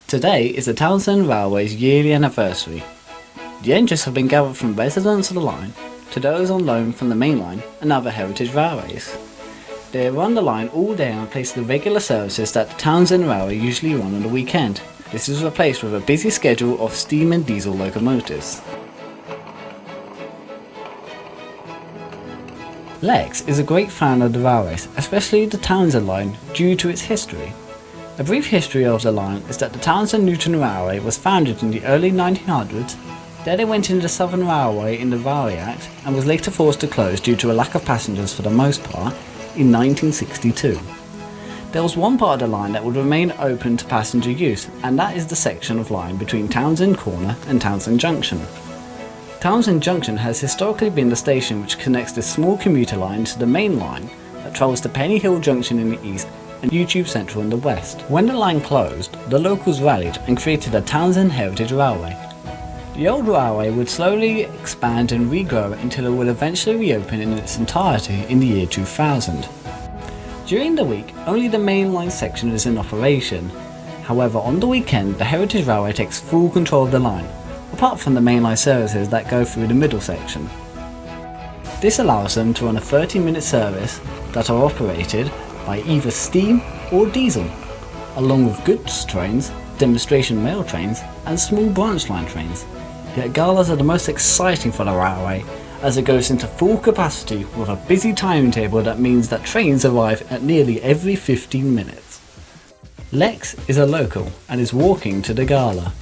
Today is the Townsend Railway's yearly anniversary. The engines have been gathered from residents of the line to those on loan from the main line and other heritage railways. They run the line all day and replace the regular services that the Townsend Railway usually run on the weekend. This is replaced with a busy schedule of steam and diesel locomotives. Lex is a great fan of the railways, especially the Townsend line, due to its history. A brief history of the line is that the Townsend Newton Railway was founded in the early 1900s. Then it went into the Southern Railway in the Railway Act and was later forced to close due to a lack of passengers for the most part in 1962. There was one part of the line that would remain open to passenger use, and that is the section of line between Townsend Corner and Townsend Junction. Townsend Junction has historically been the station which connects this small commuter line to the main line that travels to Penny Hill Junction in the east and YouTube Central in the west. When the line closed, the locals rallied and created a Townsend Heritage Railway. The old railway would slowly expand and regrow until it would eventually reopen in its entirety in the year 2000. During the week, only the main line section is in operation. However, on the weekend, the Heritage Railway takes full control of the line, apart from the mainline services that go through the middle section. This allows them to run a 30-minute service that are operated by either steam or diesel, along with goods trains, demonstration mail trains and small branch line trains. Yet galas are the most exciting for the railway, as it goes into full capacity with a busy timetable that means that trains arrive at nearly every 15 minutes. Lex is a local and is walking to the gala.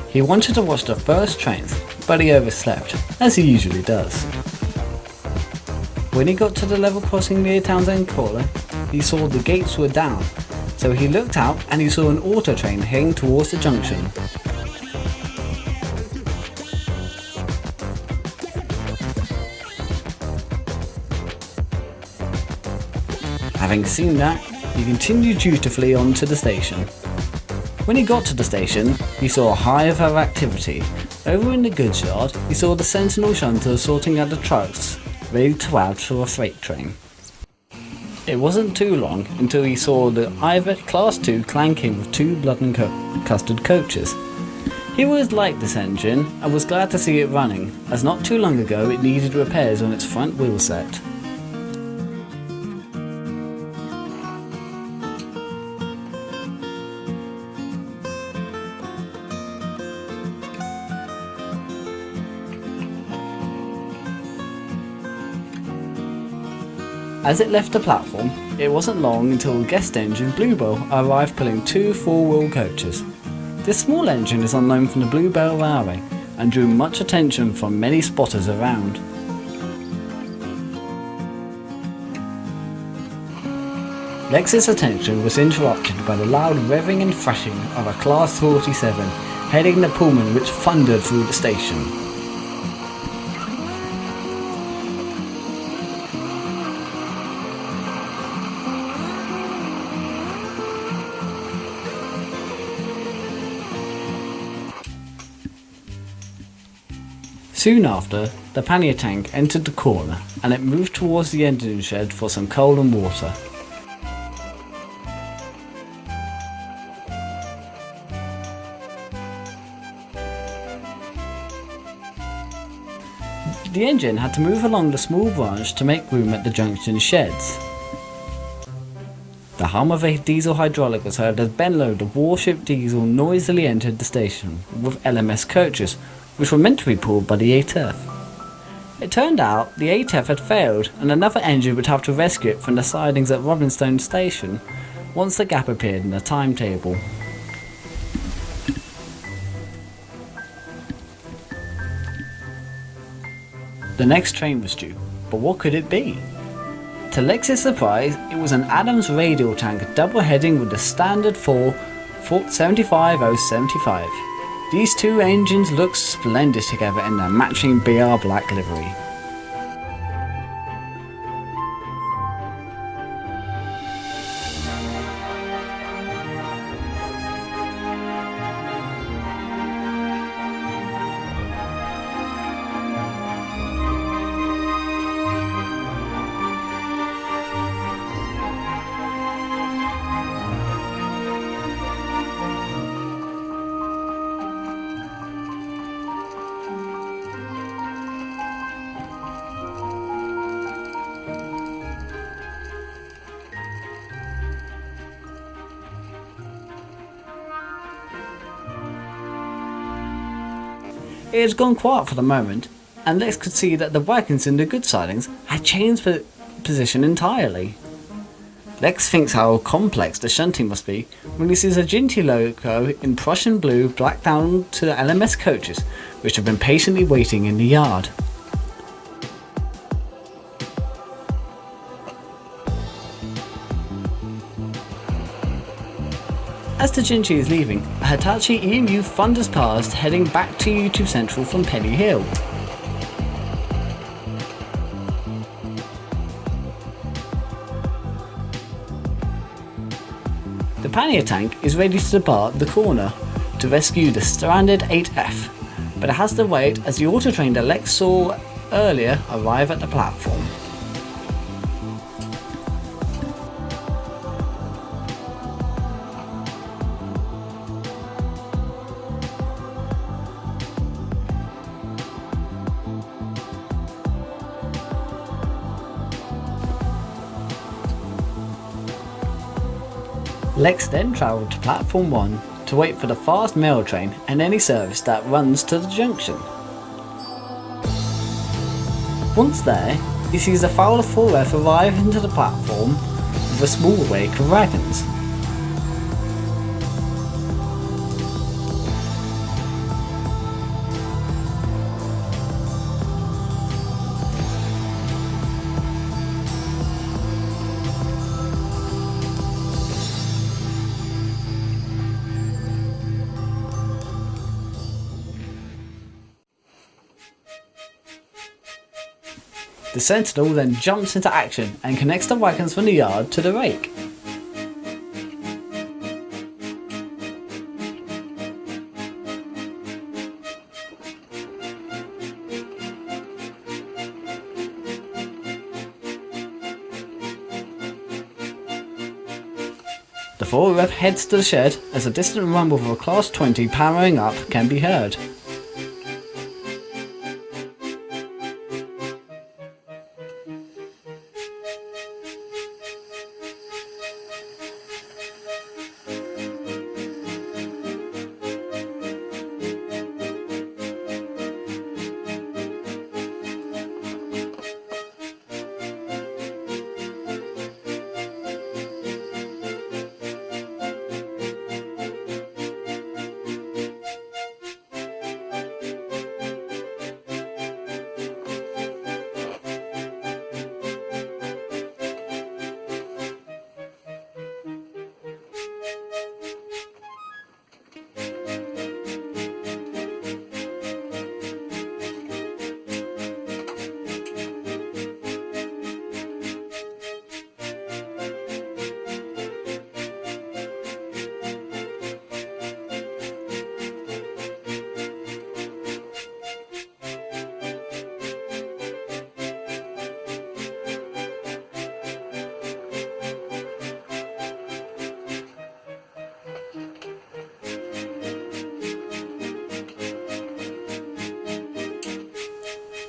He wanted to watch the first trains, but he overslept, as he usually does. When he got to the level crossing near Townsend Corner, he saw the gates were down, so he looked out and he saw an auto train heading towards the junction. Having seen that, he continued dutifully on to the station. When he got to the station, he saw a hive of activity. Over in the goods yard, he saw the sentinel shunter sorting out the trucks, ready to add for a freight train. It wasn't too long until he saw the Ivet Class 2 clanking with two blood and custard coaches. He always liked this engine and was glad to see it running, as not too long ago it needed repairs on its front wheel set. As it left the platform, it wasn't long until guest engine Bluebell arrived pulling two four-wheel coaches. This small engine is on loan from the Bluebell Railway and drew much attention from many spotters around. Lex's attention was interrupted by the loud revving and thrashing of a Class 47 heading the Pullman which thundered through the station. Soon after, the pannier tank entered the corner and it moved towards the engine shed for some coal and water. The engine had to move along the small branch to make room at the junction sheds. The hum of a diesel hydraulic was heard as Benload of Warship Diesel noisily entered the station with LMS coaches, which were meant to be pulled by the ATF. It turned out the ATF had failed and another engine would have to rescue it from the sidings at Robinstone Station once the gap appeared in the timetable. The next train was due, but what could it be? To Lex's surprise, it was an Adams radial tank double heading with the standard 75075. These two engines looked splendid together in their matching BR black livery. It had gone quiet for the moment, and Lex could see that the wagons in the goods sidings had changed position entirely. Lex thinks how complex the shunting must be when he sees a Ginty loco in Prussian blue blacked down to the LMS coaches, which have been patiently waiting in the yard. As the Ginty is leaving, a Hitachi EMU thunders past, heading back to YouTube Central from Penny Hill. The pannier tank is ready to depart the corner to rescue the stranded 8F, but it has to wait as the auto train that Lex saw earlier arrive at the platform. Lex then travelled to platform 1 to wait for the fast mail train and any service that runs to the junction. Once there, he sees a Fowler 4F arrive into the platform with a small wake of wagons. The Sentinel then jumps into action and connects the wagons from the yard to the rake. The 4F heads to the shed as a distant rumble of a Class 20 powering up can be heard.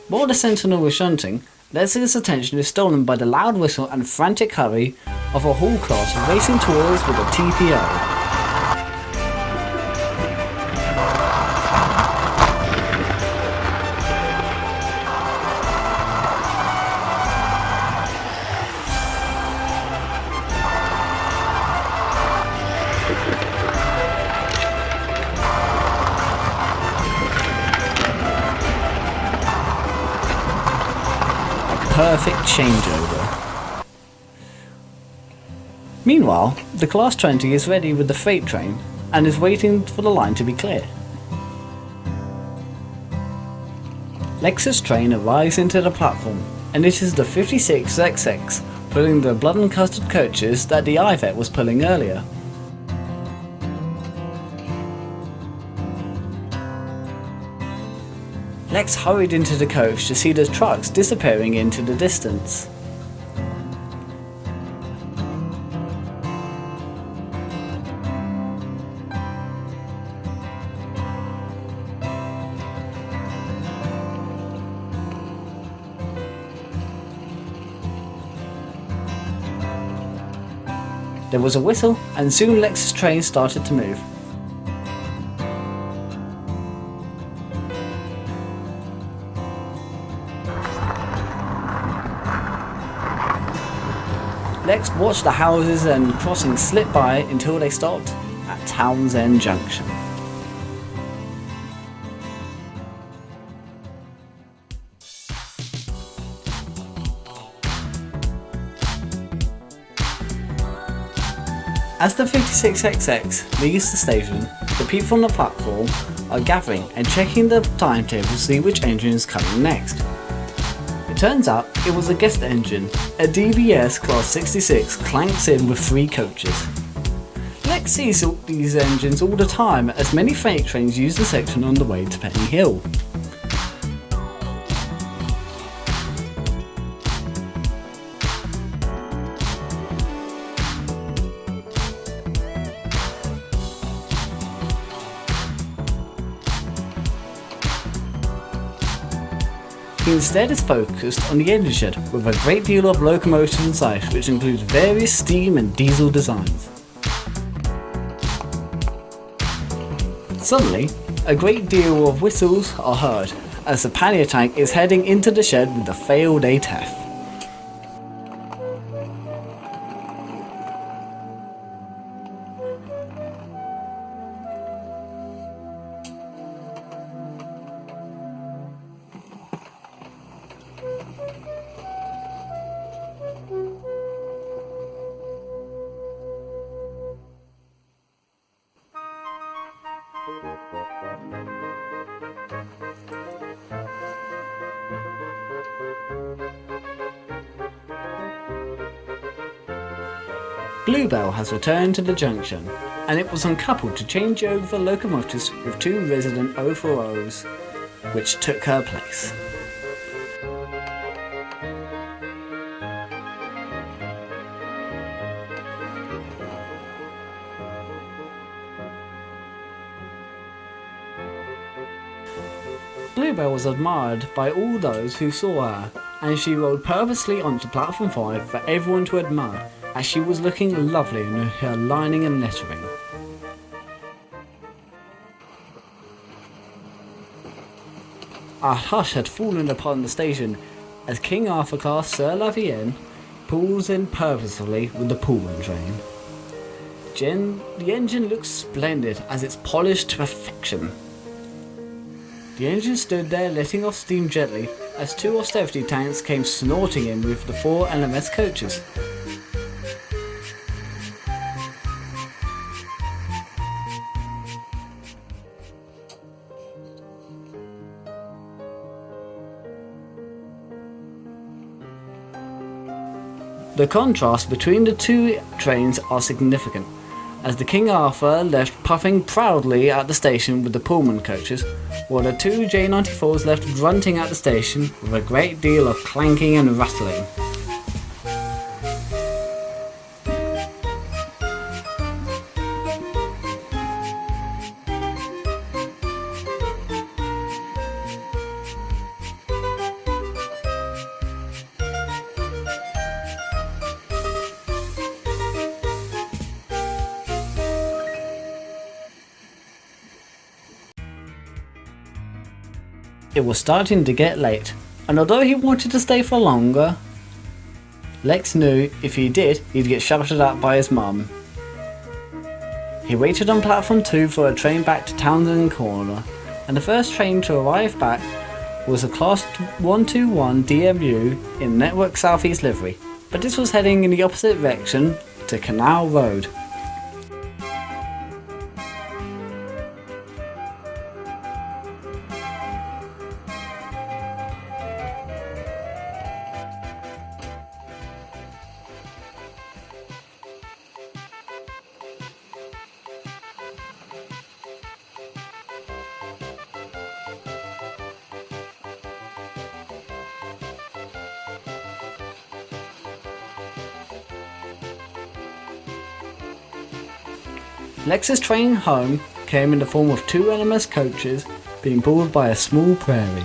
While the Sentinel was shunting, Leslie's attention is stolen by the loud whistle and frantic hurry of a Hall class racing towards with a TPO. Perfect changeover. Meanwhile, the Class 20 is ready with the freight train and is waiting for the line to be clear. Lex's train arrives into the platform, and it is the 56XX pulling the blood and custard coaches that the IVET was pulling earlier. Lex hurried into the coach to see the trucks disappearing into the distance. There was a whistle, and soon Lex's train started to move. Lex watched the houses and crossings slip by until they stopped at Townsend Junction. As the 56XX leaves the station, the people on the platform are gathering and checking the timetable to see which engine is coming next. It turns out it was a guest engine. A DBS Class 66 clanks in with 3 coaches. Lex sees these engines all the time as many freight trains use the section on the way to Penny Hill. He instead is focused on the engine shed with a great deal of locomotives inside, which includes various steam and diesel designs. Suddenly, a great deal of whistles are heard as the pannier tank is heading into the shed with a failed ATEF. Bluebell has returned to the junction, and it was uncoupled to change over locomotives with 2 resident 040s, which took her place. Bluebell was admired by all those who saw her, and she rode purposely onto platform 5 for everyone to admire, as she was looking lovely in her lining and lettering. A hush had fallen upon the station as King Arthur class Sir Lavienne pulls in purposefully with the Pullman train. The engine looks splendid as it's polished to perfection. The engine stood there letting off steam gently as 2 austerity tanks came snorting in with the 4 LMS coaches. The contrast between the 2 trains are significant, as the King Arthur left puffing proudly at the station with the Pullman coaches, while the 2 J94s left grunting at the station with a great deal of clanking and rattling. It was starting to get late, and although he wanted to stay for longer, Lex knew if he did, he'd get shouted at by his mum. He waited on platform 2 for a train back to Townsend Corner, and the first train to arrive back was a Class 121 DMU in Network Southeast livery, but this was heading in the opposite direction to Canal Road. Lex's train home came in the form of 2 LMS coaches being pulled by a small prairie.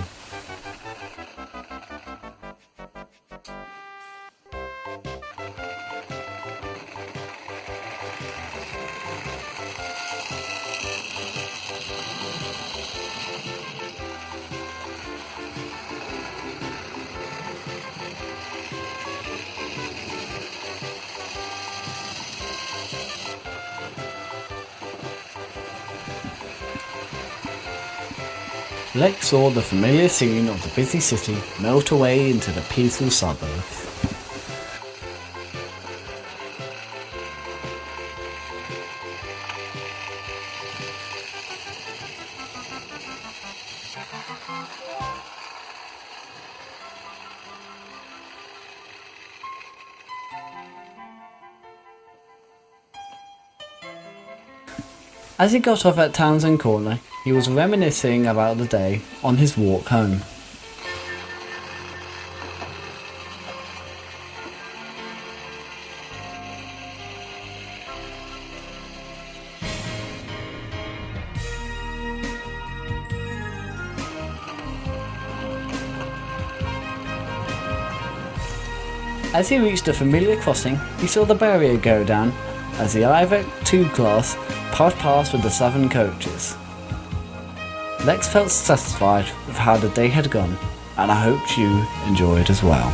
Lex saw the familiar scene of the busy city melt away into the peaceful suburbs. As he got off at Townsend Corner, he was reminiscing about the day on his walk home. As he reached a familiar crossing, he saw the barrier go down as the IVEC 2 class passed past with the 7 coaches. Lex felt satisfied with how the day had gone, and I hoped you enjoyed as well.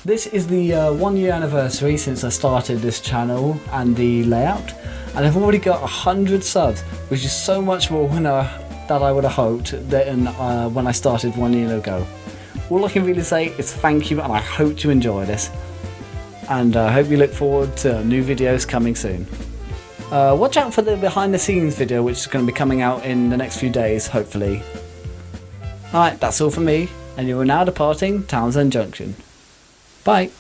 This is the 1 year anniversary since I started this channel and the layout, and I've already got 100 subs, which is so much more than I would have hoped when I started 1 year ago. All I can really say is thank you, and I hope you enjoy this, and I hope you look forward to new videos coming soon. Watch out for the behind the scenes video, which is going to be coming out in the next few days, hopefully. Alright, that's all from me, and you are now departing Townsend Junction. Bye.